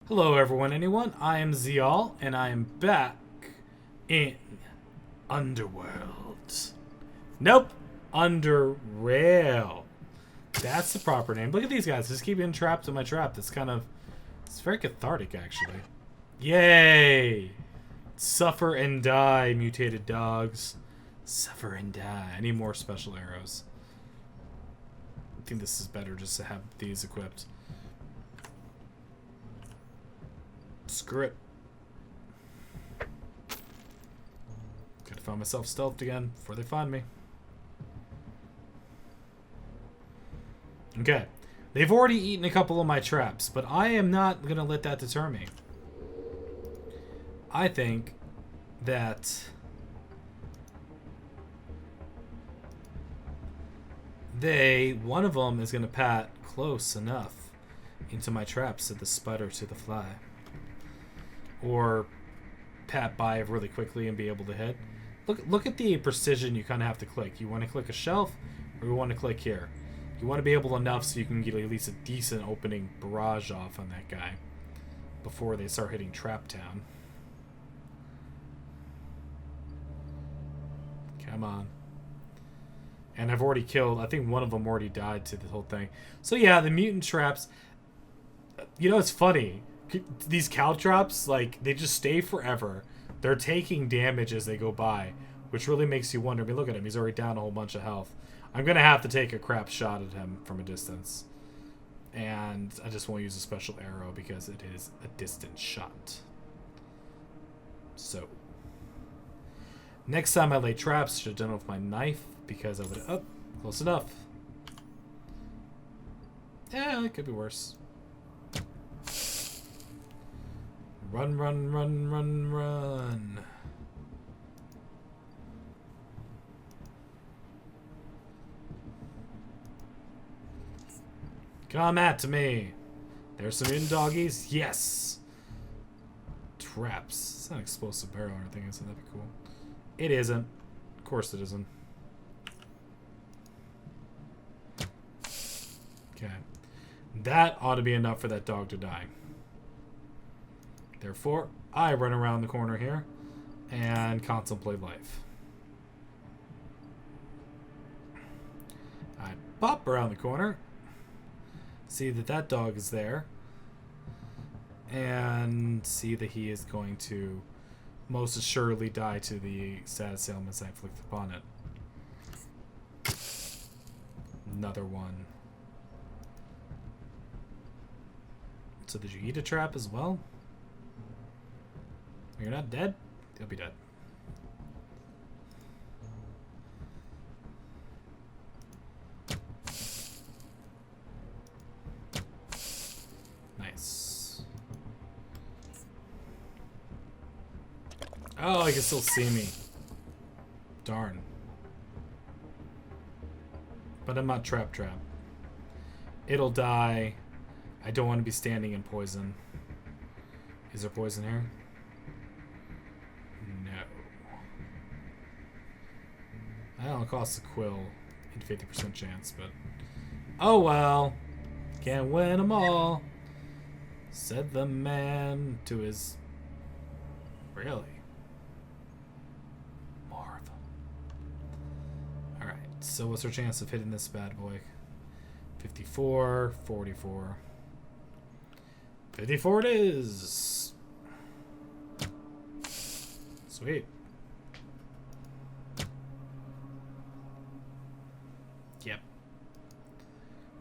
Hello everyone, anyone. I am Ziyal, and I am back in Underworld. Nope, UnderRail. That's the proper name. Look at these guys, just keep getting trapped in my trap. It's very cathartic actually. Yay! Suffer and die, mutated dogs. Suffer and die. I need more special arrows. I think this is better just to have these equipped. Screw it. Gotta find myself stealthed again before they find me. Okay. They've already eaten a couple of my traps, but I am not gonna let that deter me. I think that one of them is gonna pat close enough into my traps to the spider to the fly. Or pat by really quickly and be able to hit. Look at the precision you kind of have to click. You want to click a shelf, or you want to click here. You want to be able enough so you can get at least a decent opening barrage off on that guy before they start hitting Trap Town. Come on. And I've already killed, I think one of them already died to the whole thing. So yeah, the mutant traps, you know, it's funny. These caltrops, like, they just stay forever. They're taking damage as they go by, which really makes you wonder. I mean, look at him. He's already down a whole bunch of health. I'm going to have to take a crap shot at him from a distance. And I just won't use a special arrow because it is a distant shot. So. Next time I lay traps, should have done it with my knife because I would have... Oh, close enough. Yeah, it could be worse. Run, run, run, run, run. Come at me. There's some mutant doggies. Yes. Traps. It's not an explosive barrel or anything, isn't that be cool? It isn't. Of course it isn't. Okay. That ought to be enough for that dog to die. Therefore, I run around the corner here and contemplate life. I pop around the corner, see that that dog is there, and see that he is going to most assuredly die to the status ailments I inflict upon it. Another one. So did you eat a trap as well? You're not dead? He'll be dead. Nice. Oh, he can still see me. Darn. But I'm not trap. It'll die. I don't want to be standing in poison. Is there poison here? That'll cost a quill and 50% chance, but oh well. Can't win them all, said the man to his... Really? More of them. Alright, so what's our chance of hitting this bad boy? 54, 44. 54 it is! Sweet. Yep.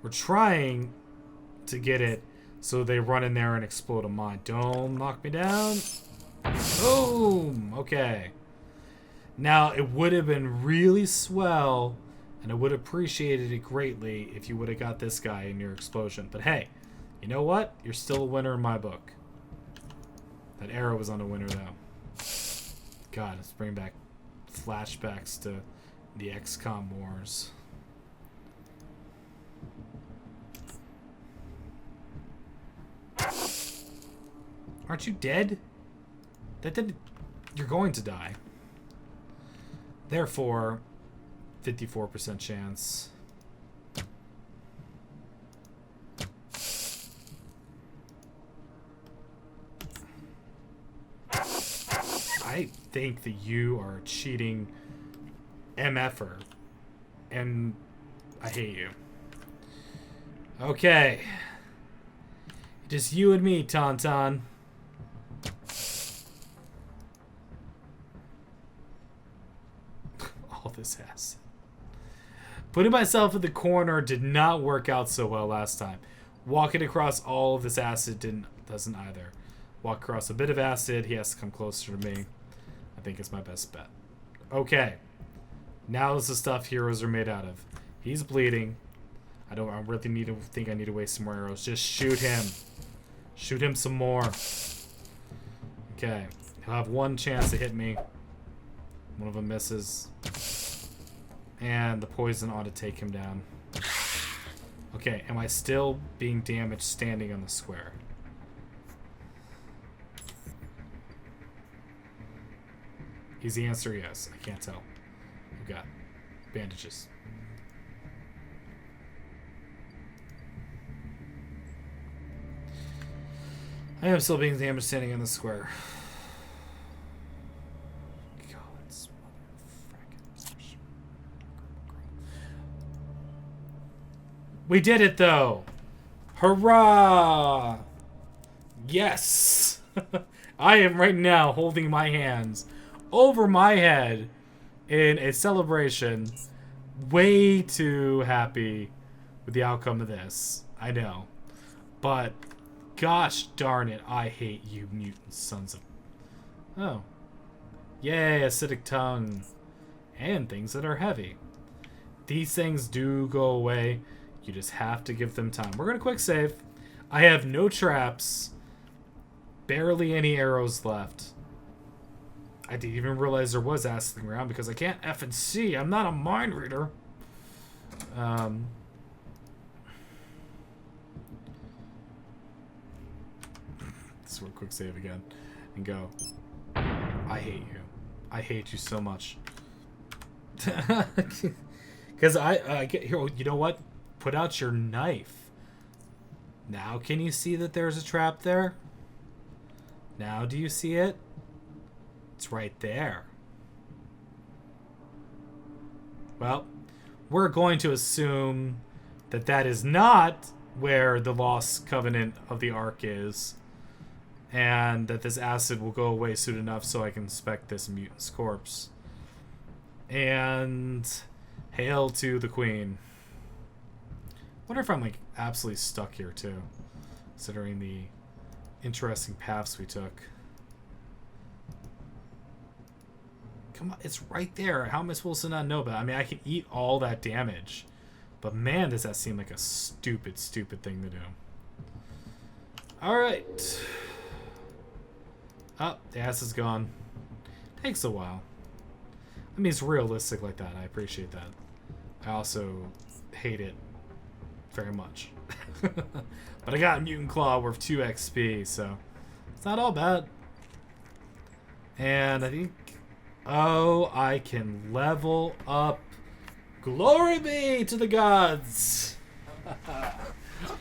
We're trying to get it so they run in there and explode a mine. Don't knock me down. Boom! Okay. Now, it would have been really swell, and I would have appreciated it greatly if you would have got this guy in your explosion. But hey, you know what? You're still a winner in my book. That arrow was on a winner, though. God, let's bring back flashbacks to the XCOM wars. Aren't you dead? That didn't... You're going to die. Therefore, 54% chance. I think that you are a cheating MFer. And I hate you. Okay. Just you and me, Tauntaun. All this acid. Putting myself in the corner did not work out so well last time. Walking across all of this acid doesn't either. Walk across a bit of acid, he has to come closer to me. I think it's my best bet. Okay. Now is the stuff heroes are made out of. He's bleeding. I really think I need to waste some more arrows. Just shoot him. Shoot him some more. Okay. He'll have one chance to hit me. One of them misses. And the poison ought to take him down. Okay, am I still being damaged standing on the square? Easy answer, yes. I can't tell. We've got bandages. I am still being damaged standing in the square. God's motherfucking. We did it though! Hurrah! Yes! I am right now holding my hands over my head in a celebration. Way too happy with the outcome of this. I know. But gosh darn it, I hate you mutant sons of... Oh. Yay, acidic tongue. And things that are heavy. These things do go away. You just have to give them time. We're going to quick save. I have no traps. Barely any arrows left. I didn't even realize there was acid around because I can't effing see. I'm not a mind reader. Let's do a quick save again and go. I hate you. I hate you so much. Because I get here. You know what? Put out your knife. Now can you see that there's a trap there? Now do you see it? It's right there. Well, we're going to assume that that is not where the lost covenant of the Ark is, and that this acid will go away soon enough so I can inspect this mutant's corpse. And hail to the Queen. Wonder if I'm like absolutely stuck here too, considering the interesting paths we took. Come on, it's right there. How am I supposed to not know about it? I mean, I can eat all that damage. But man, does that seem like a stupid, stupid thing to do. Alright. Oh, the ass is gone. Takes a while. I mean, it's realistic like that. I appreciate that. I also hate it very much. But I got Mutant Claw worth 2 XP, so it's not all bad. And I think... Oh, I can level up. Glory be to the gods.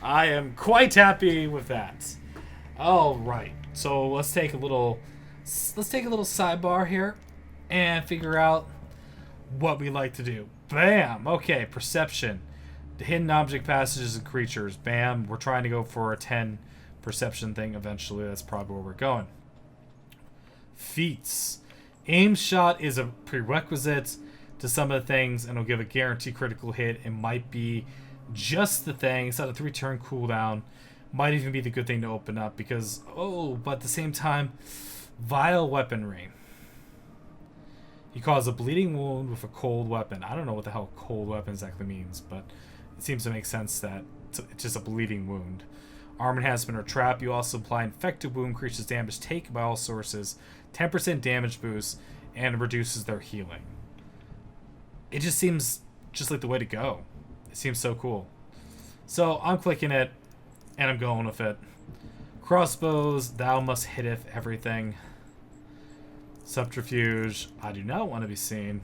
I am quite happy with that. All right. So let's take a little sidebar here and figure out what we like to do. Bam. Okay, perception. The hidden object passages and creatures. Bam. We're trying to go for a 10 perception thing eventually. That's probably where we're going. Feats. Aim shot is a prerequisite to some of the things, and it'll give a guaranteed critical hit. It might be just the thing. It's at a 3-turn cooldown. Might even be the good thing to open up because, but at the same time, vile weaponry. You cause a bleeding wound with a cold weapon. I don't know what the hell cold weapon exactly means, but it seems to make sense that it's just a bleeding wound. Arm enhancement or trap. You also apply infected wound creatures damage taken by all sources. 10% damage boost and reduces their healing. It just seems just like the way to go. It seems so cool. So I'm clicking it and I'm going with it. Crossbows, thou must hitteth everything. Subterfuge, I do not want to be seen.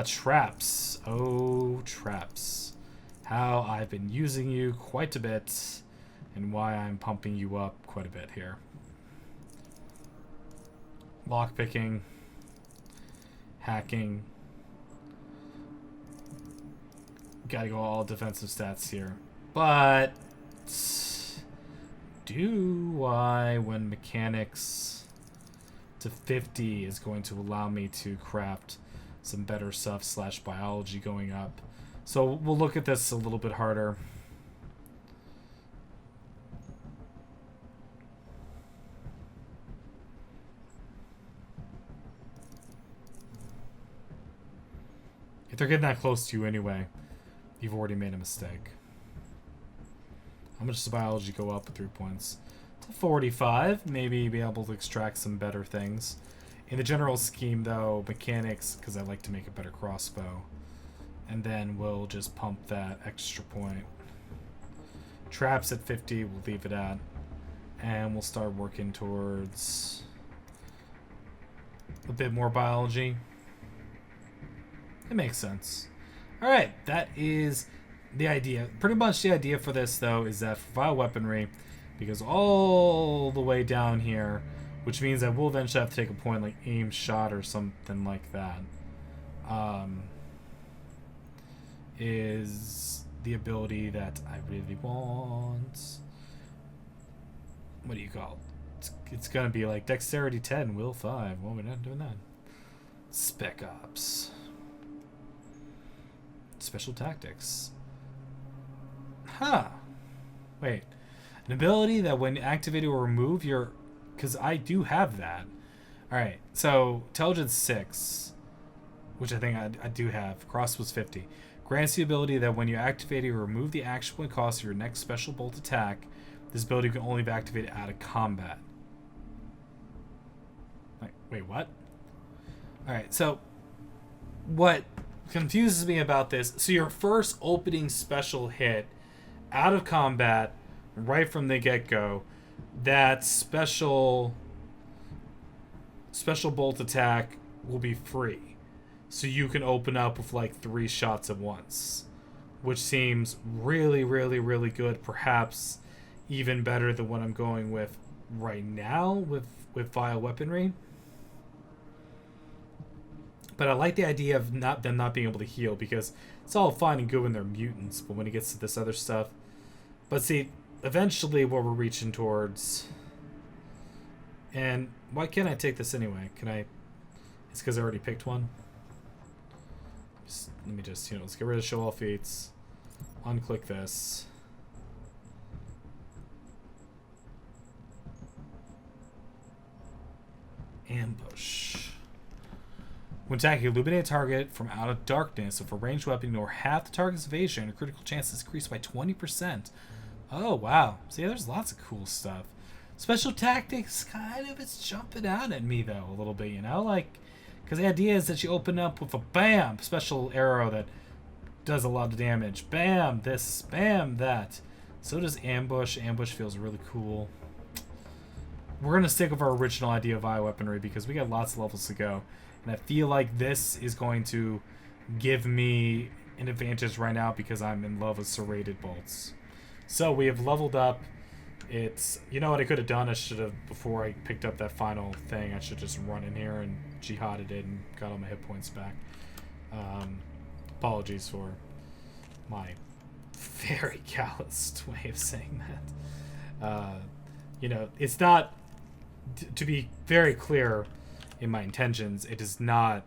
Traps. Oh, traps. How I've been using you quite a bit and why I'm pumping you up quite a bit here. lockpicking, hacking. Gotta go all defensive stats here. But do I, when mechanics to 50 is going to allow me to craft some better stuff / biology going up. So we'll look at this a little bit harder. If they're getting that close to you anyway, you've already made a mistake. How much does biology go up with 3 points? To 45. Maybe be able to extract some better things. In the general scheme, though, mechanics, because I like to make a better crossbow. And then we'll just pump that extra point. Traps at 50, we'll leave it at. And we'll start working towards a bit more biology. It makes sense. Alright, that is the idea. Pretty much the idea for this, though, is that for bioweaponry, because all the way down here, which means I will eventually have to take a point like aim shot or something like that, is the ability that I really want. What do you call it? It's going to be like Dexterity 10, Will 5. Well, we're not doing that. Spec Ops. Special Tactics. Huh. Wait. An ability that when activated will remove your... Because I do have that. Alright, so Intelligence 6, which I think I do have. Cross was 50. Grants the ability that when you activate it, you remove the action point cost of your next special bolt attack. This ability can only be activated out of combat. Wait, what? Alright, so what confuses me about this, so your first opening special hit out of combat right from the get-go, that special bolt attack will be free, so you can open up with like 3 shots at once, which seems really, really, really good. Perhaps even better than what I'm going with right now with bioweaponry. But I like the idea of them not being able to heal, because it's all fine and good when they're mutants, but when it gets to this other stuff. But see, eventually what we're reaching towards... And why can't I take this anyway? Can I... It's because I already picked one. Let me just, let's get rid of show all feats. Unclick this. Ambush. When attacking, illuminate a target from out of darkness. If a ranged weapon, ignore half the target's evasion. Your critical chances increase by 20%. Oh, wow. See, there's lots of cool stuff. Special tactics, kind of, it's jumping out at me, though, a little bit, Like, because the idea is that you open up with a BAM! Special arrow that does a lot of damage. BAM! This, BAM! That. So does Ambush. Ambush feels really cool. We're going to stick with our original idea of bioweaponry because we got lots of levels to go. And I feel like this is going to give me an advantage right now because I'm in love with serrated bolts. So we have leveled up. It's, what I could have done? I should have, before I picked up that final thing, I should just run in here and jihaded it and got all my hit points back. Apologies for my very calloused way of saying that. It's not, to be very clear in my intentions, it is not,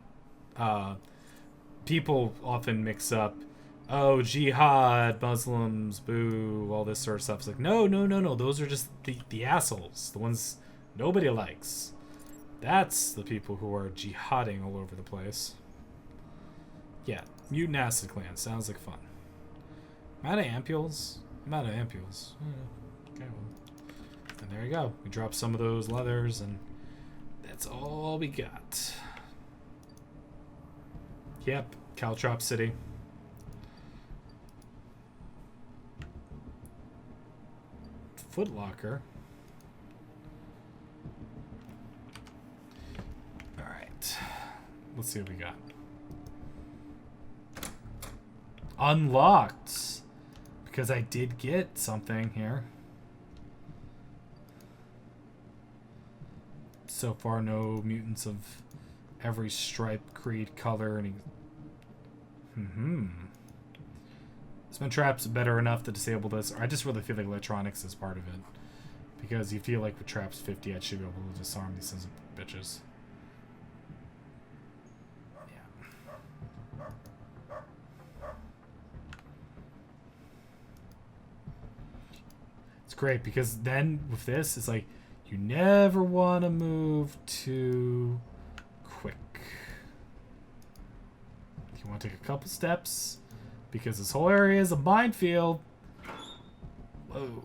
people often mix up, oh, jihad, Muslims, boo, all this sort of stuff. It's like, no, those are just the assholes, the ones nobody likes. That's the people who are jihading all over the place. Yeah, Mutant Acid Clan, sounds like fun. I'm out of ampules. Okay, well. And there you go. We dropped some of those leathers, and that's all we got. Yep, Caltrop City. Footlocker. Alright. Let's see what we got. Unlocked. Because I did get something here. So far, no mutants of every stripe, creed, color, and... Spin traps better enough to disable this. I just really feel like electronics is part of it. Because you feel like with traps 50, I should be able to disarm these sons of bitches. Yeah. It's great because then with this, it's like you never want to move too quick. You want to take a couple steps because this whole area is a minefield. Whoa.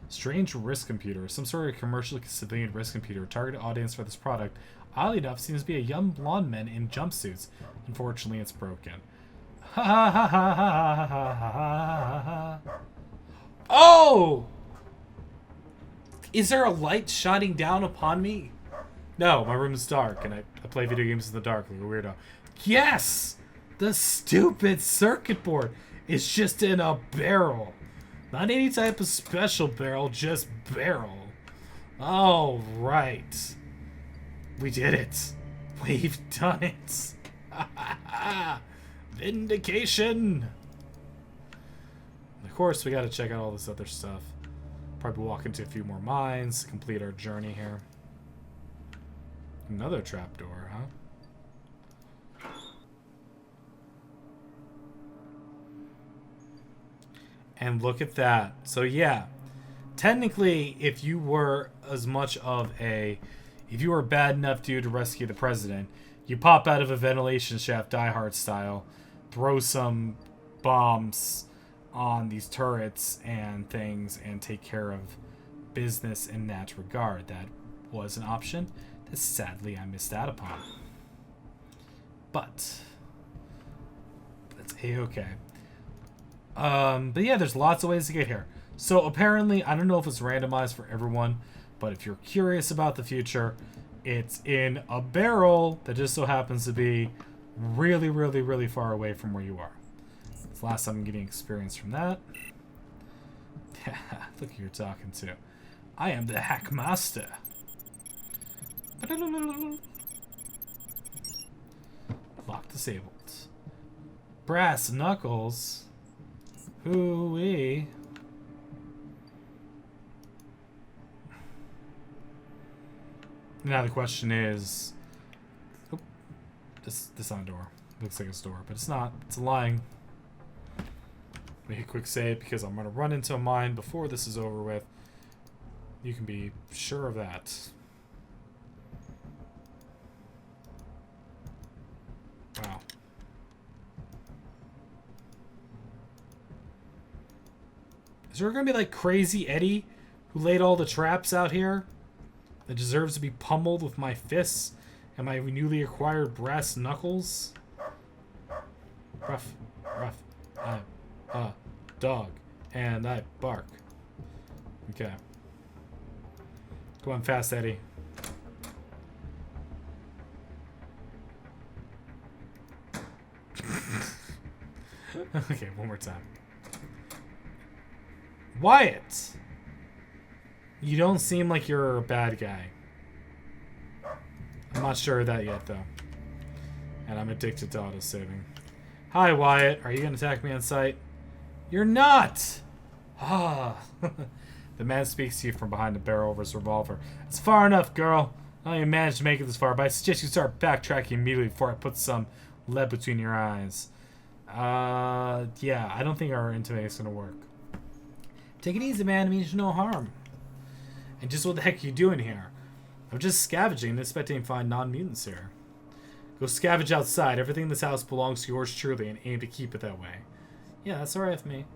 Strange risk computer. Some sort of commercial civilian risk computer. Target audience for this product, oddly enough, seems to be a young blonde man in jumpsuits. Unfortunately, it's broken. Ha ha ha ha ha ha ha ha. Oh! Is there a light shining down upon me? No, my room is dark, and I play video games in the dark like a weirdo. Yes! The stupid circuit board is just in a barrel. Not any type of special barrel, just barrel. All right. We did it. We've done it. Vindication. Of course, we got to check out all this other stuff. Probably walk into a few more mines, complete our journey here. Another trapdoor, huh? And look at that. So yeah, technically, if you were as much of a, if you were a bad enough dude to rescue the president, you pop out of a ventilation shaft, Die Hard style, throw some bombs on these turrets and things, and take care of business in that regard. That was an option that sadly I missed out upon. But that's a-okay. But yeah, there's lots of ways to get here. So apparently, I don't know if it's randomized for everyone, but if you're curious about the future, it's in a barrel that just so happens to be really, really, really far away from where you are. It's the last time I'm getting experience from that. Yeah, look who you're talking to. I am the hack master. Lock disabled. Brass knuckles. Hoo-wee. Now the question is, oh, this on a door. Looks like it's a door, but it's not. It's a line. Make a quick save because I'm gonna run into a mine before this is over with. You can be sure of that. Wow. Is there gonna be like Crazy Eddie who laid all the traps out here that deserves to be pummeled with my fists and my newly acquired brass knuckles? Ruff, ruff. I'm a dog and I bark. Okay. Go on fast, Eddie. Okay, one more time. Wyatt! You don't seem like you're a bad guy. I'm not sure of that yet, though. And I'm addicted to auto-saving. Hi, Wyatt. Are you going to attack me on sight? You're not! Ah. The man speaks to you from behind the barrel of his revolver. It's far enough, girl. I don't even managed to make it this far, but I suggest you start backtracking immediately before I put some lead between your eyes. Yeah, I don't think our intimate is going to work. Take it easy, man. It means no harm. And just what the heck are you doing here? I'm just scavenging and expecting to find non-mutants here. Go scavenge outside. Everything in this house belongs to yours truly and aim to keep it that way. Yeah, that's alright with me.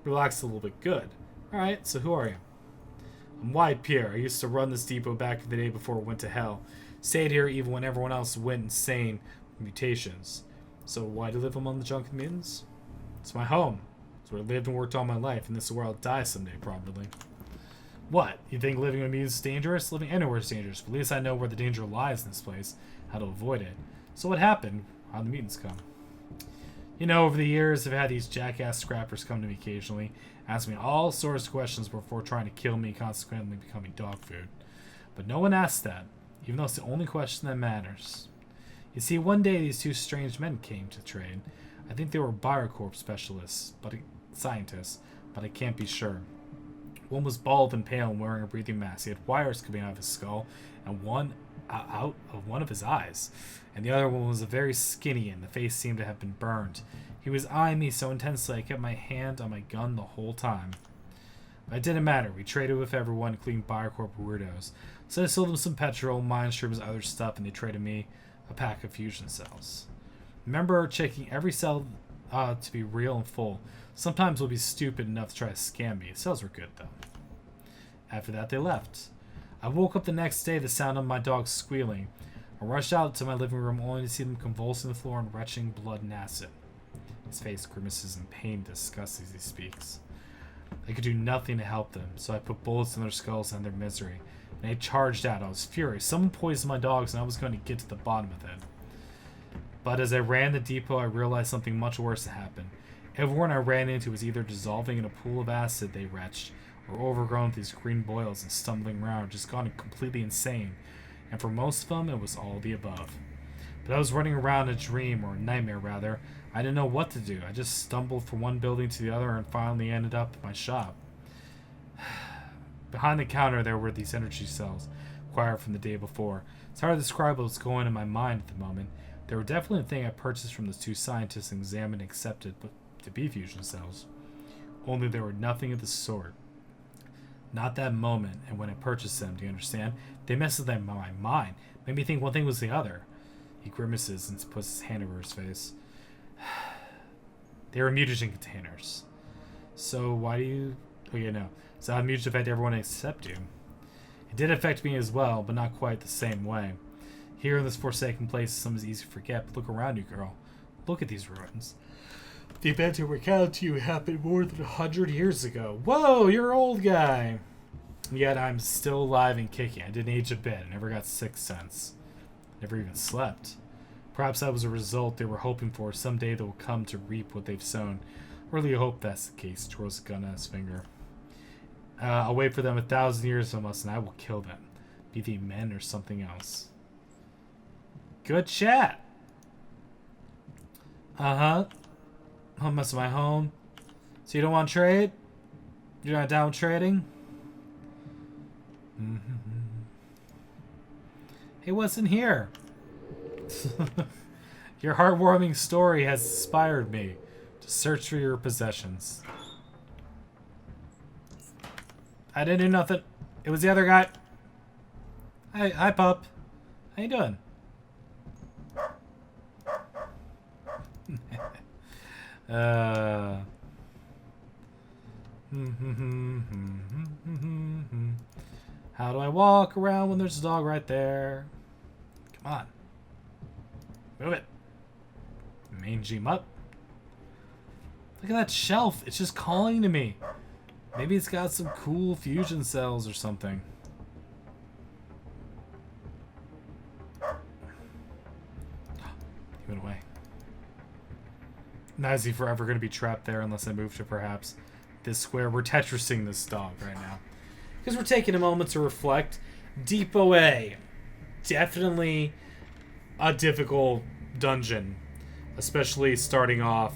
Relax a little bit. Good. Alright, so who are you? I'm Wyatt Pierre. I used to run this depot back in the day before it went to hell. Stayed here even when everyone else went insane with mutations. So why do you live among the junk mutants? It's my home. It's where I lived and worked all my life, and this is where I'll die someday, probably. What? You think living with mutants is dangerous? Living anywhere is dangerous, but at least I know where the danger lies in this place, how to avoid it. So what happened? How'd the mutants come? You know, over the years, I've had these jackass scrappers come to me occasionally, asked me all sorts of questions before trying to kill me, consequently becoming dog food. But no one asked that, even though it's the only question that matters. You see, one day these two strange men came to trade. I think they were biocorp specialists, scientists, but I can't be sure. One was bald and pale and wearing a breathing mask. He had wires coming out of his skull and one out of one of his eyes. And the other one was very skinny and the face seemed to have been burned. He was eyeing me so intensely I kept my hand on my gun the whole time. But it didn't matter. We traded with everyone, including biocorp weirdos. So I sold them some petrol, mine shrooms, other stuff, and they traded me a pack of fusion cells. Remember checking every cell to be real and full. Sometimes we'll be stupid enough to try to scam me. Cells were good, though. After that, they left. I woke up the next day to the sound of my dog squealing. I rushed out to my living room only to see them convulsing the floor and retching blood and acid. His face grimaces in pain and disgust as he speaks. I could do nothing to help them, so I put bullets in their skulls and their misery. And they charged out. I was furious. Someone poisoned my dogs and I was going to get to the bottom of it. But as I ran the depot, I realized something much worse had happened. Everyone I ran into was either dissolving in a pool of acid they retched, or overgrown with these green boils and stumbling around, just gone completely insane. And for most of them, it was all the above. But I was running around a dream, or a nightmare rather. I didn't know what to do. I just stumbled from one building to the other and finally ended up at my shop. Behind the counter there were these energy cells, acquired from the day before. It's hard to describe what was going on in my mind at the moment. They were definitely a thing I purchased from those two scientists and examined and accepted to be fusion cells. Only they were nothing of the sort. Not that moment, and when I purchased them, do you understand? They messed with my mind. Made me think one thing was the other. He grimaces and puts his hand over his face. They were mutagen containers. So why do you... Oh, yeah, no. So how mutagen affect everyone except you? It did affect me as well, but not quite the same way. Here in this forsaken place, some is easy to forget, but look around you, girl. Look at these ruins. The event I recounted to you happened more than 100 years ago. Whoa, you're an old guy. Yet I'm still alive and kicking. I didn't age a bit. I never got sick since. Never even slept. Perhaps that was a result they were hoping for. Someday they will come to reap what they've sown. Really hope that's the case. Twirls a gun on his finger. I'll wait for them 1,000 years almost, and I will kill them. Be they men or something else. Good chat. Uh-huh. Home must my home. So you don't want to trade? You're not down with trading? Hey, what's in here? Your heartwarming story has inspired me to search for your possessions. I didn't do nothing. It was the other guy. Hi, pup. How you doing? How do I walk around when there's a dog right there? Come on. Move it. Mangy mutt. Look at that shelf. It's just calling to me. Maybe it's got some cool fusion cells or something. He went away. Now is he forever going to be trapped there unless I move to perhaps this square? We're Tetrising this dog right now. Because we're taking a moment to reflect. Depot A. Definitely a difficult dungeon. Especially starting off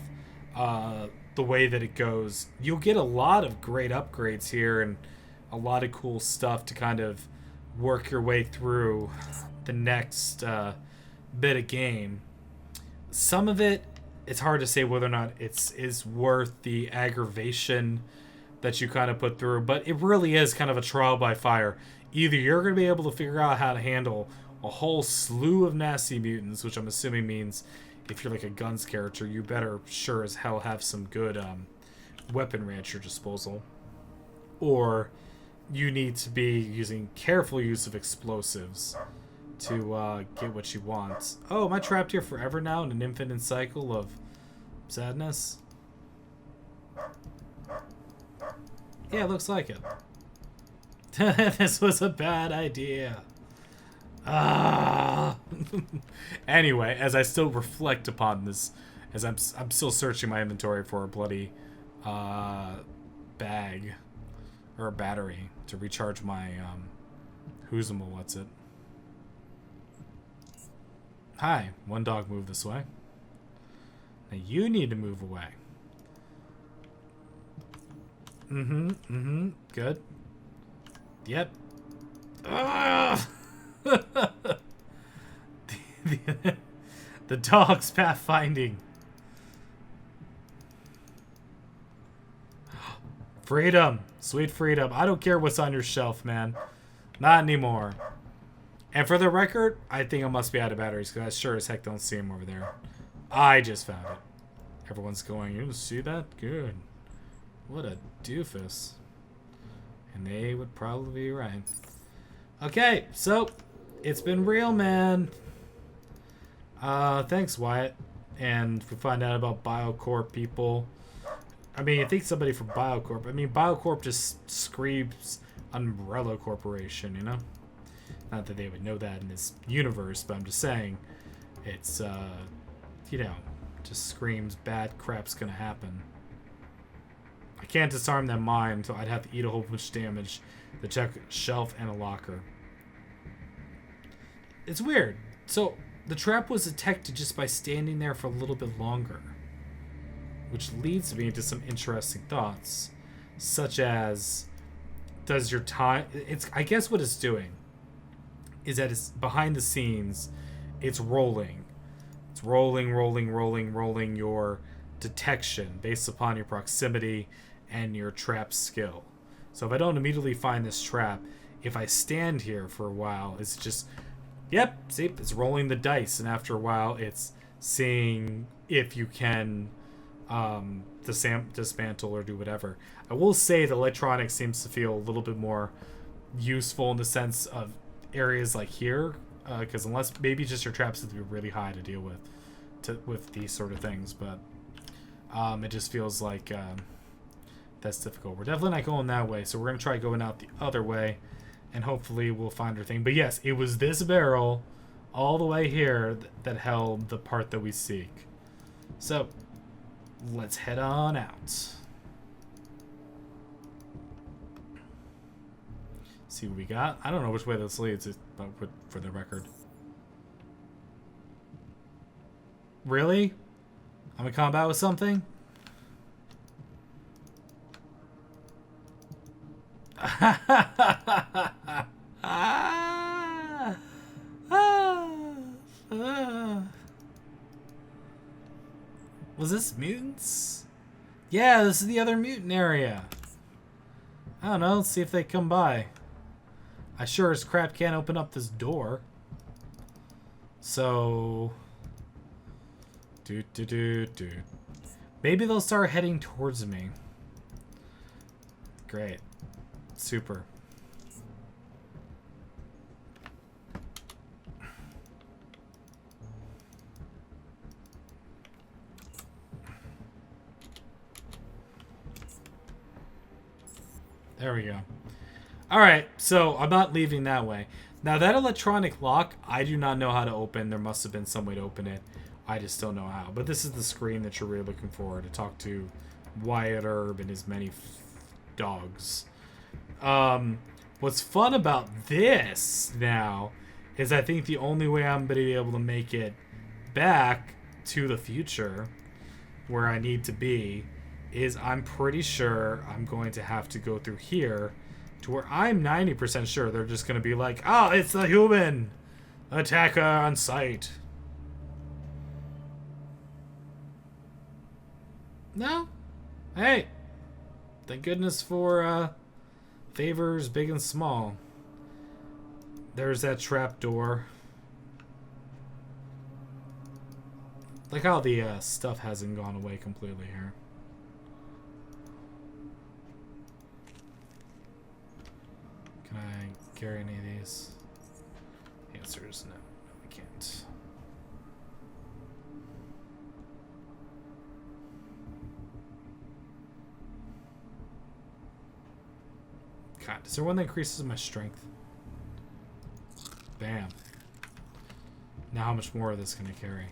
the way that it goes. You'll get a lot of great upgrades here and a lot of cool stuff to kind of work your way through the next bit of game. Some of it, it's hard to say whether or not is worth the aggravation that you kind of put through, but it really is kind of a trial by fire. Either you're going to be able to figure out how to handle a whole slew of nasty mutants, which I'm assuming means if you're like a guns character, you better sure as hell have some good weaponry at your disposal. Or you need to be using careful use of explosives to get what you want. Oh, am I trapped here forever now in an infinite cycle of sadness? Yeah, it looks like it. This was a bad idea. Anyway, as I still reflect upon this, as I'm still searching my inventory for a bloody bag or a battery to recharge my who's'em what's it. Hi, one dog move this way. Now you need to move away. Good. Yep. The dog's pathfinding. Freedom. Sweet freedom. I don't care what's on your shelf, man. Not anymore. And for the record, I think I must be out of batteries because I sure as heck don't see them over there. I just found it. Everyone's going, you didn't see that? Good. What a doofus. And they would probably be right. Okay, so it's been real, man. Thanks, Wyatt. And we find out about Biocorp people. I mean, I think somebody from Biocorp. I mean, Biocorp just screams Umbrella Corporation, you know? Not that they would know that in this universe, but I'm just saying it's, you know, just screams bad crap's gonna happen. I can't disarm that mine, so I'd have to eat a whole bunch of damage to check a shelf and a locker. It's weird. So, the trap was detected just by standing there for a little bit longer. Which leads me to some interesting thoughts. Such as, does your time... I guess what it's doing is that it's behind the scenes, it's rolling. It's rolling your detection based upon your proximity and your trap skill. So if I don't immediately find this trap, if I stand here for a while, it's just, yep, see, it's rolling the dice, and after a while, it's seeing if you can dismantle or do whatever. I will say the electronics seems to feel a little bit more useful in the sense of areas like here, because unless maybe just your traps have to be really high to deal with these sort of things, but it just feels like that's difficult. We're definitely not going that way, so we're going to try going out the other way, and hopefully we'll find our thing. But yes, it was this barrel all the way here that held the part that we seek. So let's head on out. See what we got. I don't know which way this leads, but for the record. Really? I'm in combat with something? Was this mutants? Yeah, this is the other mutant area. I don't know, let's see if they come by. I sure as crap can't open up this door. So... Maybe they'll start heading towards me. Great. Super. There we go. Alright, so I'm not leaving that way. Now that electronic lock, I do not know how to open. There must have been some way to open it. I just don't know how. But this is the screen that you're really looking for to talk to Wyatt Earp and his many dogs. What's fun about this now is I think the only way I'm going to be able to make it back to the future where I need to be is I'm pretty sure I'm going to have to go through here to where I'm 90% sure they're just going to be like, oh, it's the human attacker on sight. No? Hey. Thank goodness for favors big and small. There's that trap door. Like how the stuff hasn't gone away completely here. Can I carry any of these? The answer is no. I can't. God, is there one that increases my strength? Bam. Now how much more of this can I carry?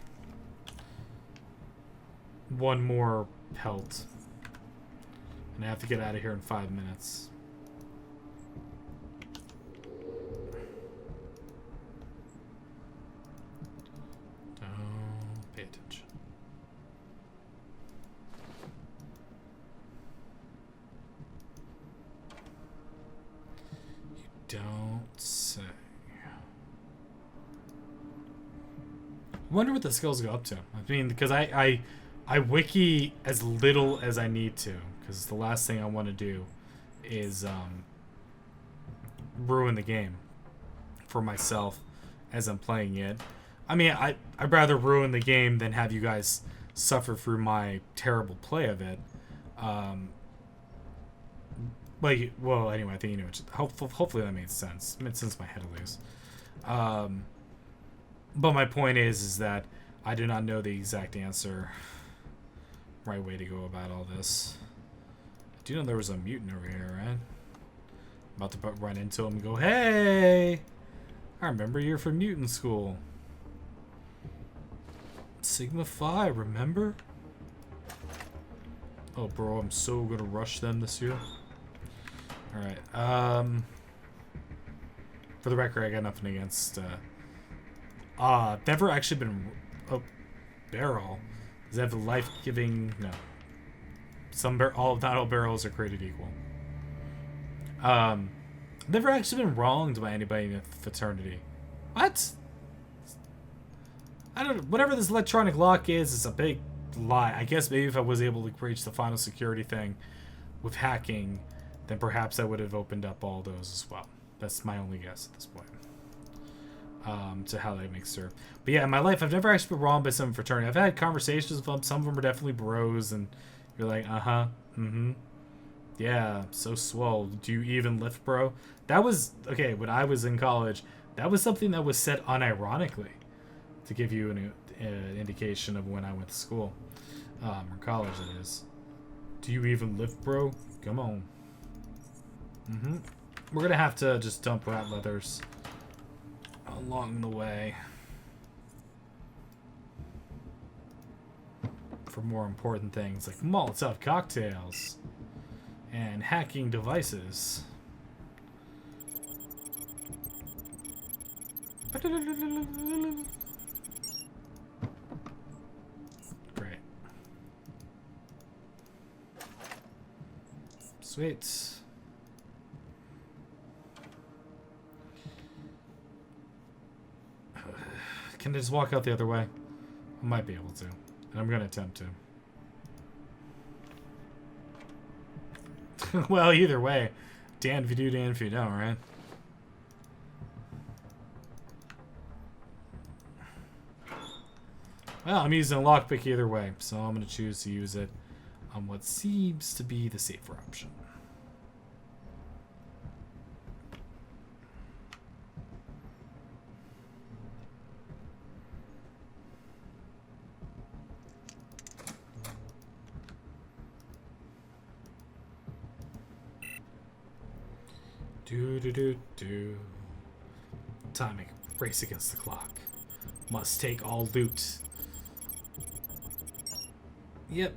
One more pelt. And I have to get out of here in 5 minutes. Don't pay attention. You don't say. I wonder what the skills go up to. I mean, because I wiki as little as I need to, because the last thing I want to do is ruin the game for myself as I'm playing it. I mean, I'd rather ruin the game than have you guys suffer through my terrible play of it. Well, anyway, I think you know. Hopefully that made sense. It made sense in my head at least. But my point is that I do not know the exact answer, right way to go about all this. I do know there was a mutant over here, right? I'm about to run into him and go, hey! I remember you're from mutant school. Sigma Phi, remember? Oh, bro, I'm so gonna rush them this year. Alright, for the record, I got nothing against, never actually been... Oh, barrel. Does it have the life-giving... No. Not all barrels are created equal. Never actually been wronged by anybody in a fraternity. What? I don't know. Whatever this electronic lock is, it's a big lie. I guess maybe if I was able to breach the final security thing with hacking, then perhaps I would have opened up all those as well. That's my only guess at this point. To how that makes sense. But yeah, in my life, I've never actually been wronged by some fraternity. I've had conversations with them. Some of them are definitely bros, and you're like, yeah, so swole. Do you even lift, bro? That was, okay, when I was in college, that was something that was said unironically to give you an indication of when I went to school. Or college, that is. Do you even lift, bro? Come on. We're going to have to just dump rat leathers along the way for more important things like Molotov cocktails and hacking devices. Great. Sweet. Can I just walk out the other way? I might be able to. And I'm going to attempt to. Well, either way. Dan if you do, Dan if you don't, right? Well, I'm using a lockpick either way, so I'm going to choose to use it on what seems to be the safer option. Do. Timing. Race against the clock. Must take all loot. Yep.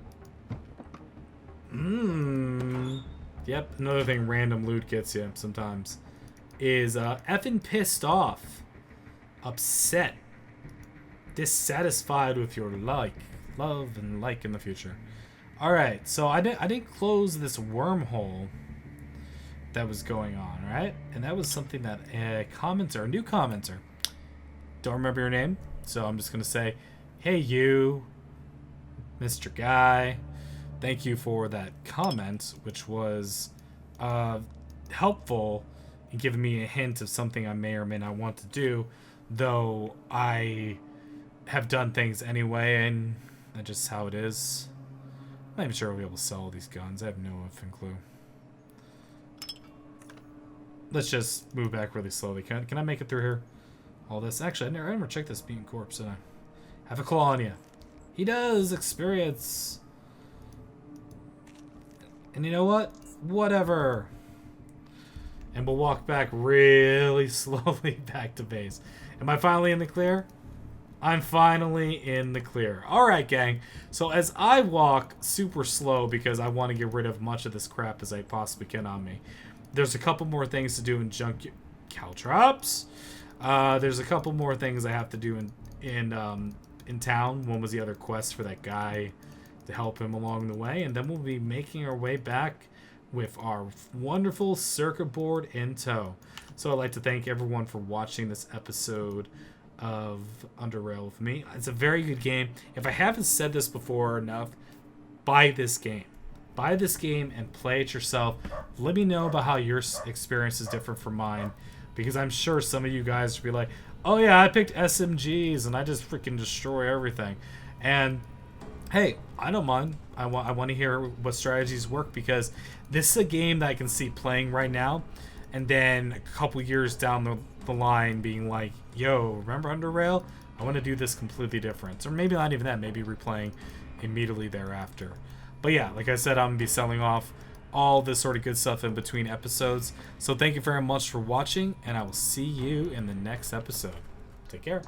Yep. Another thing random loot gets you sometimes is effing pissed off, upset, dissatisfied with your love and like in the future. All right. So I didn't close this wormhole that was going on, right? And that was something that a new commenter, don't remember your name, so I'm just gonna say, hey you, Mr. Guy, thank you for that comment, which was helpful in giving me a hint of something I may or may not want to do, though I have done things anyway, and that's just how it is. I'm not even sure I'll be able to sell all these guns. I have no effing clue. Let's just move back really slowly. Can I make it through here? All this. Actually, I never checked this mutant corpse, did I? Have a claw on you. He does! Experience! And you know what? Whatever. And we'll walk back really slowly back to base. Am I finally in the clear? I'm finally in the clear. Alright, gang. So as I walk super slow because I want to get rid of much of this crap as I possibly can on me, there's a couple more things to do in Caltrops. There's a couple more things I have to do in town. One was the other quest for that guy to help him along the way. And then we'll be making our way back with our wonderful circuit board in tow. So I'd like to thank everyone for watching this episode of UnderRail with me. It's a very good game. If I haven't said this before enough, buy this game. Buy this game and play it yourself. Let me know about how your experience is different from mine, because I'm sure some of you guys will be like, oh yeah, I picked SMGs and I just freaking destroy everything. And hey, I don't mind. I want to hear what strategies work, because this is a game that I can see playing right now, and then a couple years down the line being like, yo, remember UnderRail? I want to do this completely different. Or maybe not even that, maybe replaying immediately thereafter. But yeah, like I said, I'm going to be selling off all this sort of good stuff in between episodes. So thank you very much for watching, and I will see you in the next episode. Take care.